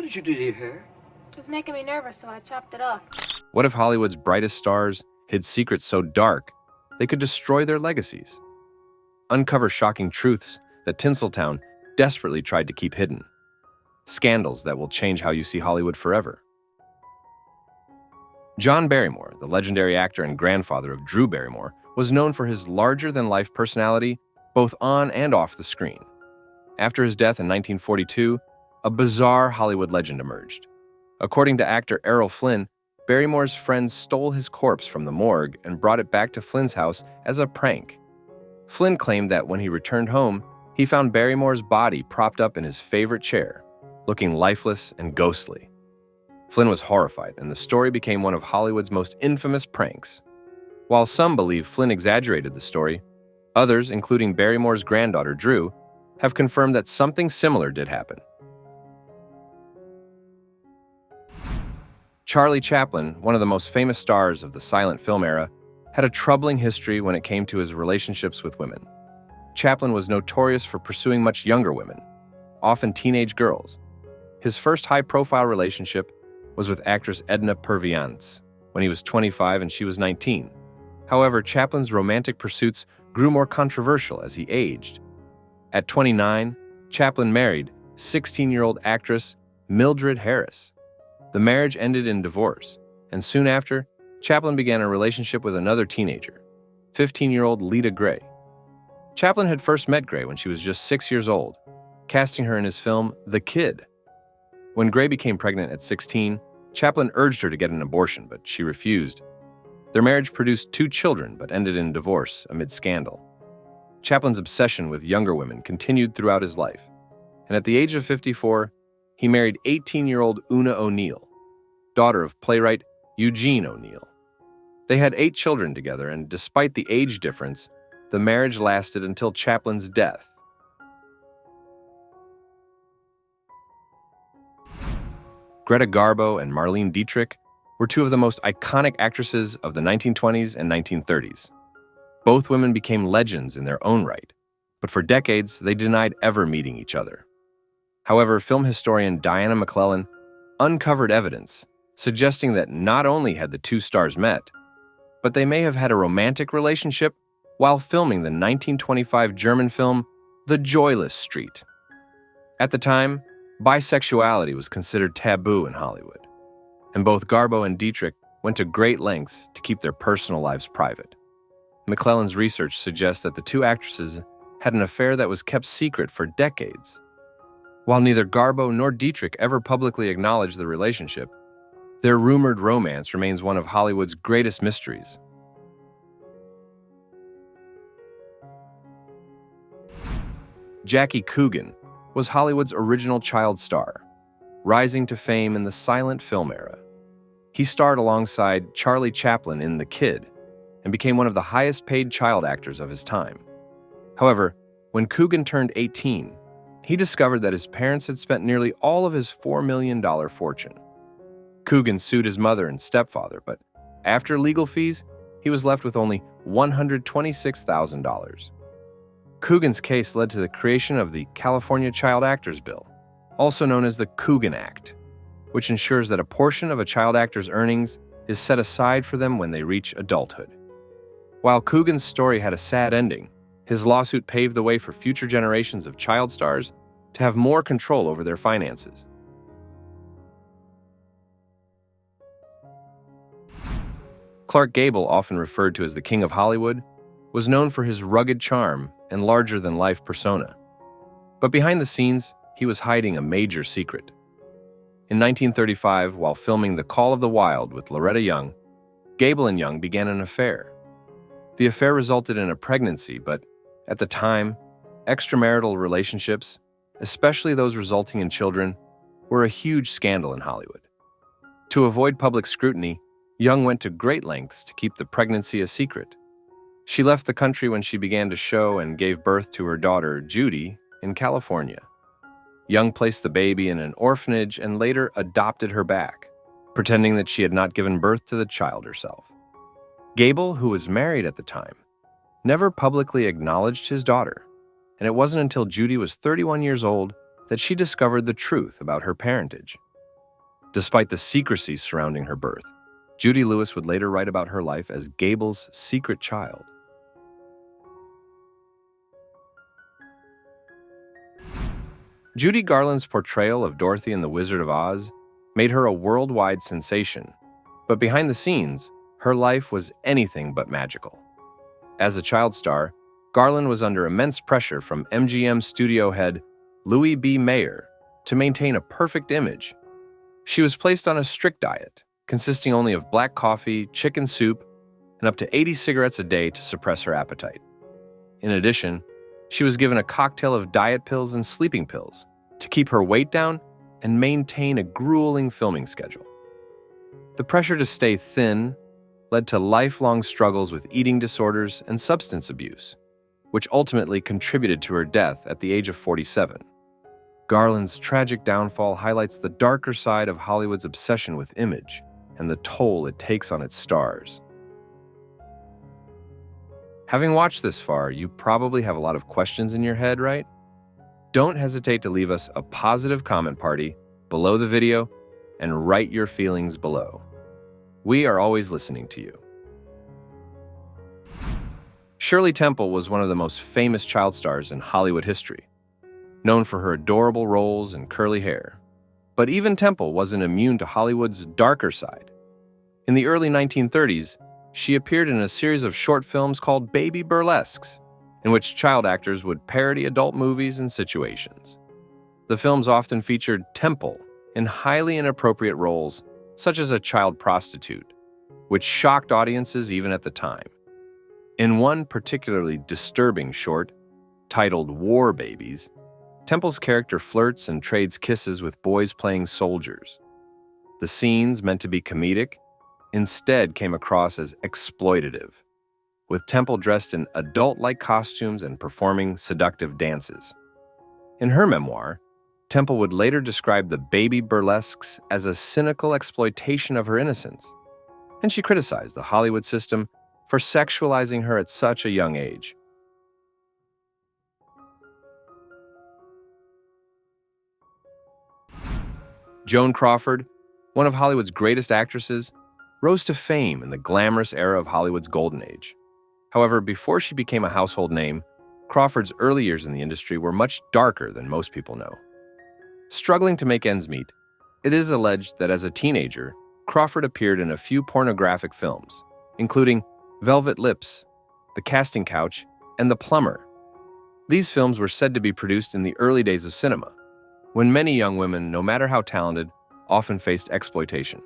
What did you do to your hair? It was making me nervous, so I chopped it off. What if Hollywood's brightest stars hid secrets so dark they could destroy their legacies? Uncover shocking truths that Tinseltown desperately tried to keep hidden. Scandals that will change how you see Hollywood forever. John Barrymore, the legendary actor and grandfather of Drew Barrymore, was known for his larger-than-life personality both on and off the screen. After his death in 1942, a bizarre Hollywood legend emerged. According to actor Errol Flynn, Barrymore's friends stole his corpse from the morgue and brought it back to Flynn's house as a prank. Flynn claimed that when he returned home, he found Barrymore's body propped up in his favorite chair, looking lifeless and ghostly. Flynn was horrified, and the story became one of Hollywood's most infamous pranks. While some believe Flynn exaggerated the story, others, including Barrymore's granddaughter Drew, have confirmed that something similar did happen. Charlie Chaplain, one of the most famous stars of the silent film era, had a troubling history when it came to his relationships with women. Chaplain was notorious for pursuing much younger women, often teenage girls. His first high-profile relationship was with actress Edna Purviance when he was 25 and she was 19. However, Chaplin's romantic pursuits grew more controversial as he aged. At 29, Chaplain married 16-year-old actress Mildred Harris. The marriage ended in divorce, and soon after, Chaplain began a relationship with another teenager, 15-year-old Lita Gray. Chaplain had first met Gray when she was just 6 years old, casting her in his film The Kid. When Gray became pregnant at 16, Chaplain urged her to get an abortion, but she refused. Their marriage produced 2 children, but ended in divorce amid scandal. Chaplin's obsession with younger women continued throughout his life, and at the age of 54, he married 18-year-old Una O'Neill, daughter of playwright Eugene O'Neill. They had 8 children together, and despite the age difference, the marriage lasted until Chaplin's death. Greta Garbo and Marlene Dietrich were 2 of the most iconic actresses of the 1920s and 1930s. Both women became legends in their own right, but for decades they denied ever meeting each other. However, film historian Diana McClellan uncovered evidence suggesting that not only had the 2 stars met, but they may have had a romantic relationship while filming the 1925 German film The Joyless Street. At the time, bisexuality was considered taboo in Hollywood, and both Garbo and Dietrich went to great lengths to keep their personal lives private. McClellan's research suggests that the 2 actresses had an affair that was kept secret for decades. While neither Garbo nor Dietrich ever publicly acknowledged the relationship, their rumored romance remains one of Hollywood's greatest mysteries. Jackie Coogan was Hollywood's original child star, rising to fame in the silent film era. He starred alongside Charlie Chaplin in The Kid and became one of the highest-paid child actors of his time. However, when Coogan turned 18, he discovered that his parents had spent nearly all of his $4 million fortune. Coogan sued his mother and stepfather, but after legal fees, he was left with only $126,000. Coogan's case led to the creation of the California Child Actors Bill, also known as the Coogan Act, which ensures that a portion of a child actor's earnings is set aside for them when they reach adulthood. While Coogan's story had a sad ending, his lawsuit paved the way for future generations of child stars to have more control over their finances. Clark Gable, often referred to as the King of Hollywood, was known for his rugged charm and larger-than-life persona. But behind the scenes, he was hiding a major secret. In 1935, while filming The Call of the Wild with Loretta Young, Gable and Young began an affair. The affair resulted in a pregnancy, but at the time, extramarital relationships, especially those resulting in children, were a huge scandal in Hollywood. To avoid public scrutiny, Young went to great lengths to keep the pregnancy a secret. She left the country when she began to show and gave birth to her daughter, Judy, in California. Young placed the baby in an orphanage and later adopted her back, pretending that she had not given birth to the child herself. Gable, who was married at the time, never publicly acknowledged his daughter, and it wasn't until Judy was 31 years old that she discovered the truth about her parentage. Despite the secrecy surrounding her birth, Judy Lewis would later write about her life as Gable's secret child. Judy Garland's portrayal of Dorothy in The Wizard of Oz made her a worldwide sensation, but behind the scenes, her life was anything but magical. As a child star, Garland was under immense pressure from MGM studio head Louis B. Mayer to maintain a perfect image. She was placed on a strict diet, consisting only of black coffee, chicken soup, and up to 80 cigarettes a day to suppress her appetite. In addition, she was given a cocktail of diet pills and sleeping pills to keep her weight down and maintain a grueling filming schedule. The pressure to stay thin led to lifelong struggles with eating disorders and substance abuse, which ultimately contributed to her death at the age of 47. Garland's tragic downfall highlights the darker side of Hollywood's obsession with image and the toll it takes on its stars. Having watched this far, you probably have a lot of questions in your head, right? Don't hesitate to leave us a positive comment party below the video and write your feelings below. We are always listening to you. Shirley Temple was one of the most famous child stars in Hollywood history, known for her adorable roles and curly hair. But even Temple wasn't immune to Hollywood's darker side. In the early 1930s, she appeared in a series of short films called baby burlesques, in which child actors would parody adult movies and situations. The films often featured Temple in highly inappropriate roles, such as a child prostitute, which shocked audiences even at the time. In one particularly disturbing short, titled War Babies, Temple's character flirts and trades kisses with boys playing soldiers. The scenes, meant to be comedic, instead came across as exploitative, with Temple dressed in adult-like costumes and performing seductive dances. In her memoir, Temple would later describe the baby burlesques as a cynical exploitation of her innocence, and she criticized the Hollywood system for sexualizing her at such a young age. Joan Crawford, one of Hollywood's greatest actresses, rose to fame in the glamorous era of Hollywood's golden age. However, before she became a household name, Crawford's early years in the industry were much darker than most people know. Struggling to make ends meet, it is alleged that as a teenager, Crawford appeared in a few pornographic films, including Velvet Lips, The Casting Couch, and The Plumber. These films were said to be produced in the early days of cinema, when many young women, no matter how talented, often faced exploitation.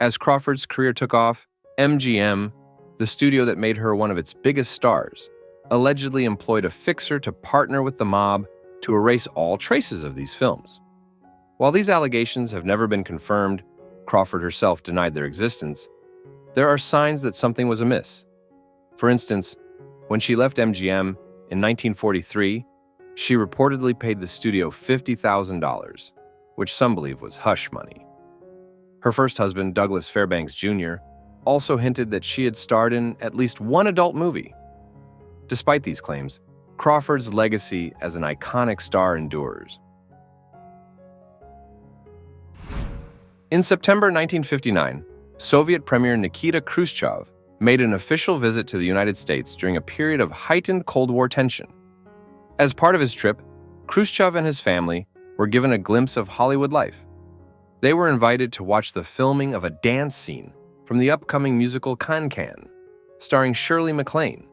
As Crawford's career took off, MGM, the studio that made her one of its biggest stars, allegedly employed a fixer to partner with the mob to erase all traces of these films. While these allegations have never been confirmed, Crawford herself denied their existence, there are signs that something was amiss. For instance, when she left MGM in 1943, she reportedly paid the studio $50,000, which some believe was hush money. Her first husband, Douglas Fairbanks Jr., also hinted that she had starred in at least one adult movie. Despite these claims, Crawford's legacy as an iconic star endures. In September 1959, Soviet Premier Nikita Khrushchev made an official visit to the United States during a period of heightened Cold War tension. As part of his trip, Khrushchev and his family were given a glimpse of Hollywood life. They were invited to watch the filming of a dance scene from the upcoming musical Kanan, starring Shirley MacLaine.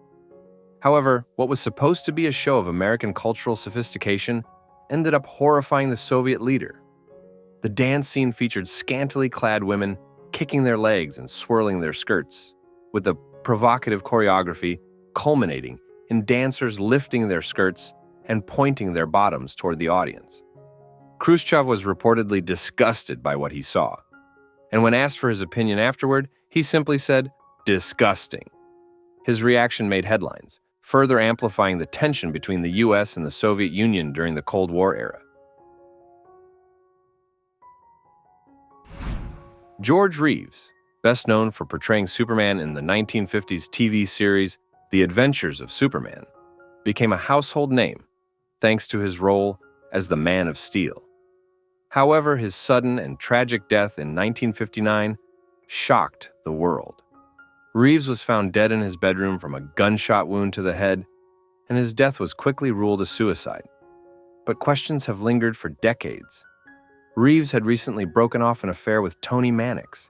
However, what was supposed to be a show of American cultural sophistication ended up horrifying the Soviet leader. The dance scene featured scantily clad women kicking their legs and swirling their skirts, with the provocative choreography culminating in dancers lifting their skirts and pointing their bottoms toward the audience. Khrushchev was reportedly disgusted by what he saw, and when asked for his opinion afterward, he simply said, "Disgusting." His reaction made headlines, further amplifying the tension between the US and the Soviet Union during the Cold War era. George Reeves, best known for portraying Superman in the 1950s TV series The Adventures of Superman, became a household name thanks to his role as the Man of Steel. However, his sudden and tragic death in 1959 shocked the world. Reeves was found dead in his bedroom from a gunshot wound to the head, and his death was quickly ruled a suicide. But questions have lingered for decades. Reeves had recently broken off an affair with Toni Mannix,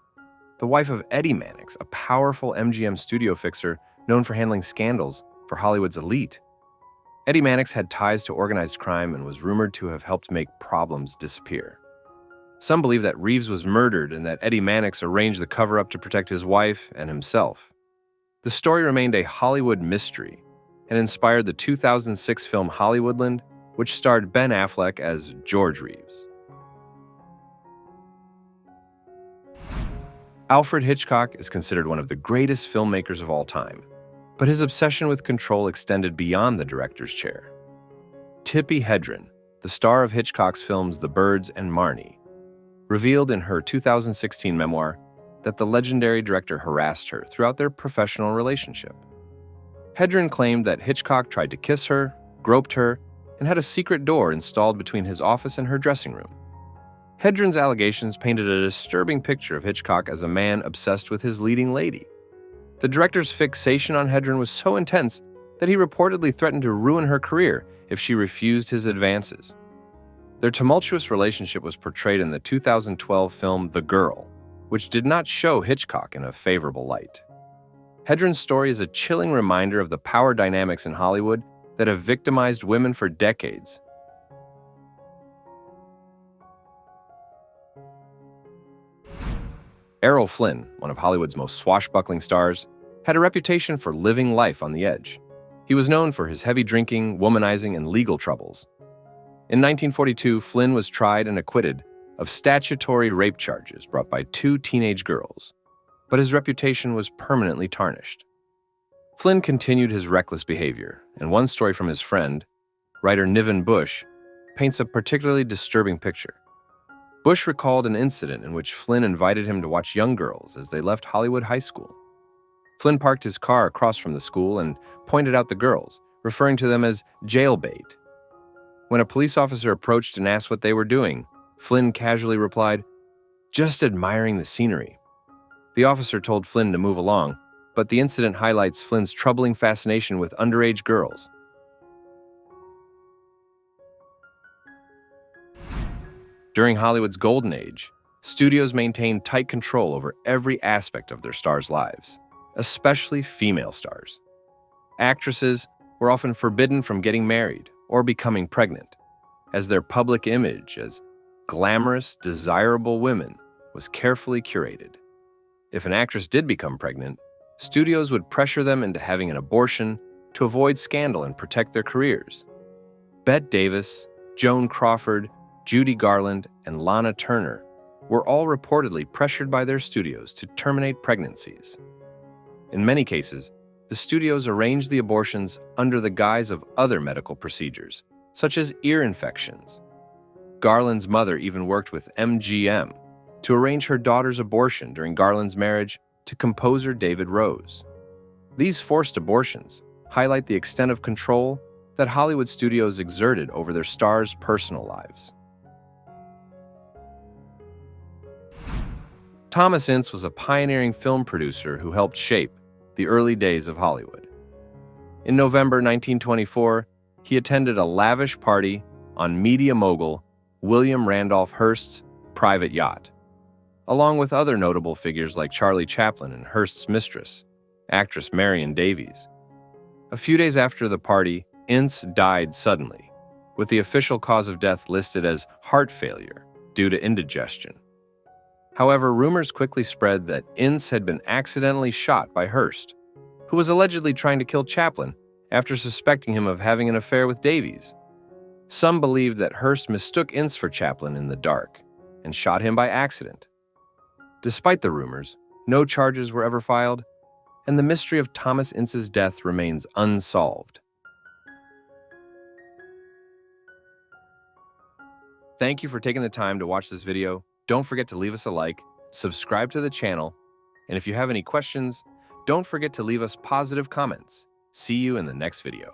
the wife of Eddie Mannix, a powerful MGM studio fixer known for handling scandals for Hollywood's elite. Eddie Mannix had ties to organized crime and was rumored to have helped make problems disappear. Some believe that Reeves was murdered and that Eddie Mannix arranged the cover-up to protect his wife and himself. The story remained a Hollywood mystery and inspired the 2006 film Hollywoodland, which starred Ben Affleck as George Reeves. Alfred Hitchcock is considered one of the greatest filmmakers of all time, but his obsession with control extended beyond the director's chair. Tippi Hedren, the star of Hitchcock's films The Birds and Marnie, revealed in her 2016 memoir that the legendary director harassed her throughout their professional relationship. Hedren claimed that Hitchcock tried to kiss her, groped her, and had a secret door installed between his office and her dressing room. Hedren's allegations painted a disturbing picture of Hitchcock as a man obsessed with his leading lady. The director's fixation on Hedren was so intense that he reportedly threatened to ruin her career if she refused his advances. Their tumultuous relationship was portrayed in the 2012 film The Girl, which did not show Hitchcock in a favorable light. Hedren's story is a chilling reminder of the power dynamics in Hollywood that have victimized women for decades. Errol Flynn, one of Hollywood's most swashbuckling stars, had a reputation for living life on the edge. He was known for his heavy drinking, womanizing, and legal troubles. In 1942, Flynn was tried and acquitted of statutory rape charges brought by 2 teenage girls, but his reputation was permanently tarnished. Flynn continued his reckless behavior, and one story from his friend, writer Niven Bush, paints a particularly disturbing picture. Bush recalled an incident in which Flynn invited him to watch young girls as they left Hollywood High School. Flynn parked his car across from the school and pointed out the girls, referring to them as jailbait. When a police officer approached and asked what they were doing, Flynn casually replied, "Just admiring the scenery." The officer told Flynn to move along, but the incident highlights Flynn's troubling fascination with underage girls. During Hollywood's golden age, studios maintained tight control over every aspect of their stars' lives, especially female stars. Actresses were often forbidden from getting married or becoming pregnant, as their public image as glamorous, desirable women was carefully curated. If an actress did become pregnant, studios would pressure them into having an abortion to avoid scandal and protect their careers. Bette Davis, Joan Crawford, Judy Garland, and Lana Turner were all reportedly pressured by their studios to terminate pregnancies. In many cases, the studios arranged the abortions under the guise of other medical procedures, such as ear infections. Garland's mother even worked with MGM to arrange her daughter's abortion during Garland's marriage to composer David Rose. These forced abortions highlight the extent of control that Hollywood studios exerted over their stars' personal lives. Thomas Ince was a pioneering film producer who helped shape the early days of Hollywood. In November 1924, he attended a lavish party on media mogul William Randolph Hearst's private yacht, along with other notable figures like Charlie Chaplain and Hearst's mistress, actress Marion Davies. A few days after the party, Ince died suddenly, with the official cause of death listed as heart failure due to indigestion. However, rumors quickly spread that Ince had been accidentally shot by Hearst, who was allegedly trying to kill Chaplain after suspecting him of having an affair with Davies. Some believed that Hearst mistook Ince for Chaplain in the dark and shot him by accident. Despite the rumors, no charges were ever filed, and the mystery of Thomas Ince's death remains unsolved. Thank you for taking the time to watch this video. Don't forget to leave us a like, subscribe to the channel, and if you have any questions, don't forget to leave us positive comments. See you in the next video.